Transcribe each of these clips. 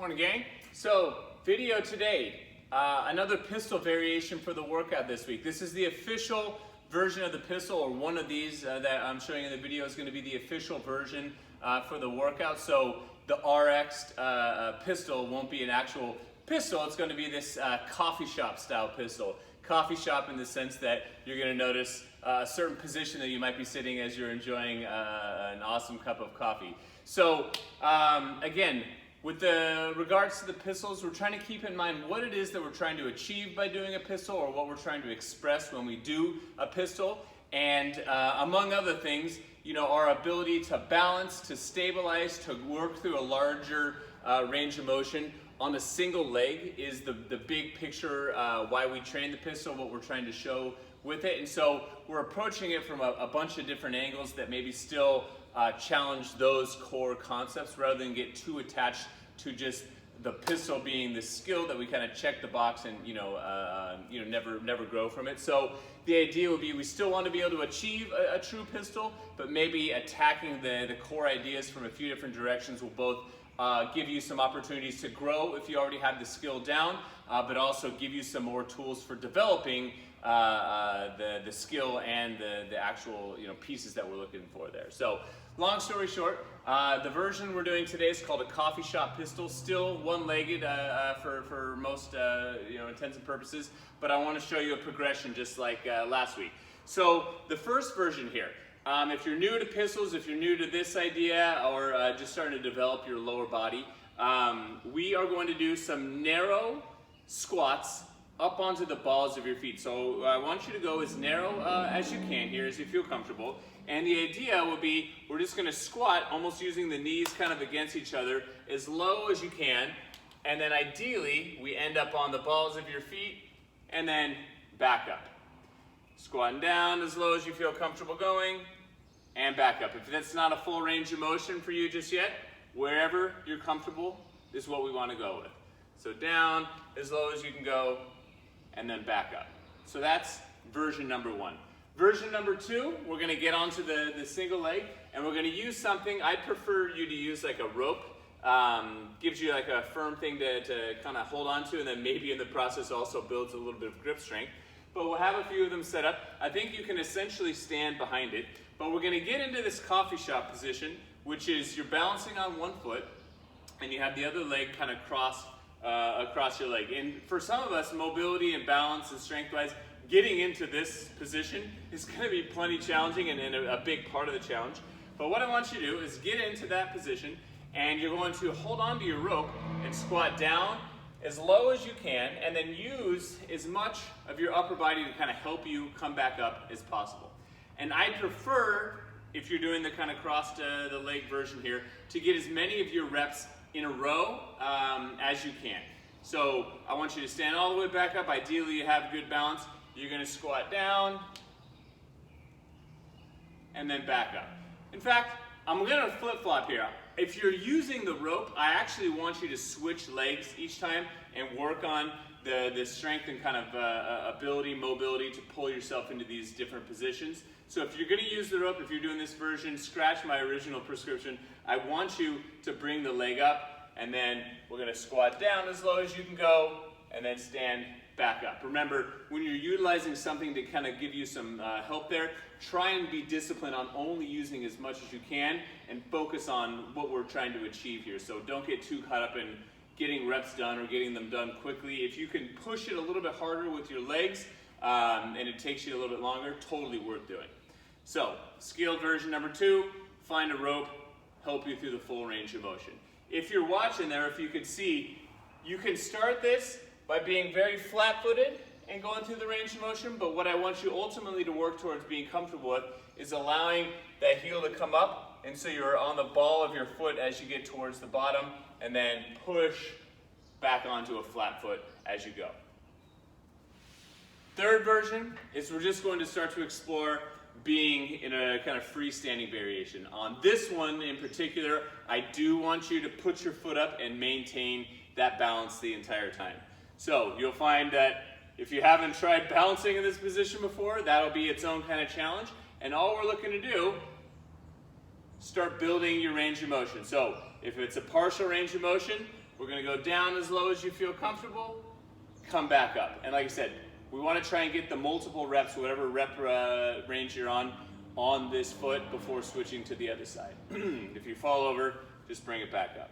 Morning, gang. So, video today, another pistol variation for the workout this week. This is the official version of the pistol, or one of these that I'm showing in the video is going to be the official version for the workout. So the RX pistol won't be an actual pistol, it's going to be this coffee shop style pistol. Coffee shop in the sense that you're going to notice a certain position that you might be sitting as you're enjoying an awesome cup of coffee. So again, with regards to the pistols, we're trying to keep in mind what it is that we're trying to achieve by doing a pistol, or what we're trying to express when we do a pistol. And among other things, you know, our ability to balance, to stabilize, to work through a larger range of motion on a single leg is the big picture, why we train the pistol, what we're trying to show with it. And so we're approaching it from a bunch of different angles that maybe still challenge those core concepts, rather than get too attached to just the pistol being the skill that we kind of check the box and never grow from it. So the idea would be we still want to be able to achieve a true pistol, but maybe attacking the core ideas from a few different directions will both give you some opportunities to grow if you already have the skill down, but also give you some more tools for developing the skill and the actual pieces that we're looking for there. So long story short, the version we're doing today is called a coffee shop pistol, still one-legged for most intents and purposes, but I want to show you a progression just like last week. So the first version here, if you're new to pistols, if you're new to this idea, or just starting to develop your lower body, we are going to do some narrow squats up onto the balls of your feet. So I want you to go as narrow as you can here, as you feel comfortable. And the idea will be, we're just going to squat almost using the knees kind of against each other as low as you can. And then ideally, we end up on the balls of your feet and then back up. Squatting down as low as you feel comfortable going, and back up. If that's not a full range of motion for you just yet, wherever you're comfortable is what we want to go with. So down as low as you can go, and then back up. So that's version number one. Version number two, we're going to get onto the single leg, and we're going to use something. I'd prefer you to use like a rope. Gives you like a firm thing to kind of hold on to, and then maybe in the process also builds a little bit of grip strength. But we'll have a few of them set up. I think you can essentially stand behind it. But we're going to get into this coffee shop position, which is you're balancing on one foot, and you have the other leg kind of crossed across your leg. And for some of us, mobility and balance and strength-wise, getting into this position is going to be plenty challenging and a big part of the challenge. But what I want you to do is get into that position, and you're going to hold on to your rope and squat down as low as you can, and then use as much of your upper body to kind of help you come back up as possible. And I prefer, if you're doing the kind of crossed the leg version here, to get as many of your reps in a row as you can. So I want you to stand all the way back up. Ideally you have good balance. You're going to squat down and then back up. In fact, I'm going to flip-flop here. If you're using the rope, I actually want you to switch legs each time and work on the strength and kind of ability, mobility to pull yourself into these different positions. So if you're going to use the rope, if you're doing this version, scratch my original prescription. I want you to bring the leg up, and then we're going to squat down as low as you can go, and then stand back up. Remember, when you're utilizing something to kind of give you some help there, try and be disciplined on only using as much as you can and focus on what we're trying to achieve here. So don't get too caught up in getting reps done or getting them done quickly. If you can push it a little bit harder with your legs and it takes you a little bit longer, totally worth doing. So, scaled version number two, find a rope, help you through the full range of motion. If you're watching there, if you could see, you can start this by being very flat-footed and going through the range of motion, but what I want you ultimately to work towards being comfortable with is allowing that heel to come up, and so you're on the ball of your foot as you get towards the bottom, and then push back onto a flat foot as you go. Third version is we're just going to start to explore being in a kind of freestanding variation. On this one in particular, I do want you to put your foot up and maintain that balance the entire time. So you'll find that if you haven't tried balancing in this position before, that'll be its own kind of challenge. And all we're looking to do, start building your range of motion. So if it's a partial range of motion, We're gonna go down as low as you feel comfortable, come back up. And like I said, we wanna try and get the multiple reps, whatever rep range you're on this foot before switching to the other side. If you fall over, just bring it back up.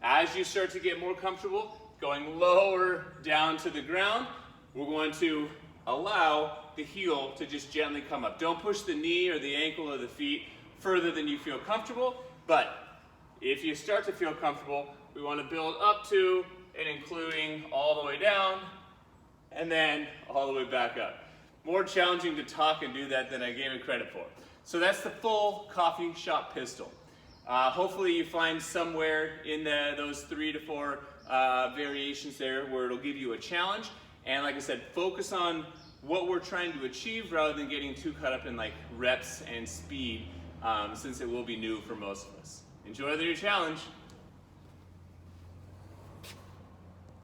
As you start to get more comfortable, going lower down to the ground, we're going to allow the heel to just gently come up. Don't push the knee or the ankle or the feet further than you feel comfortable, but if you start to feel comfortable, we want to build up to and including all the way down and then all the way back up. More challenging to talk and do that than I gave it credit for. So that's the full coffee shop pistol. Hopefully you find somewhere in those 3 to 4 variations there where it'll give you a challenge. And like I said, focus on what we're trying to achieve rather than getting too caught up in like reps and speed, since it will be new for most of us. Enjoy the new challenge.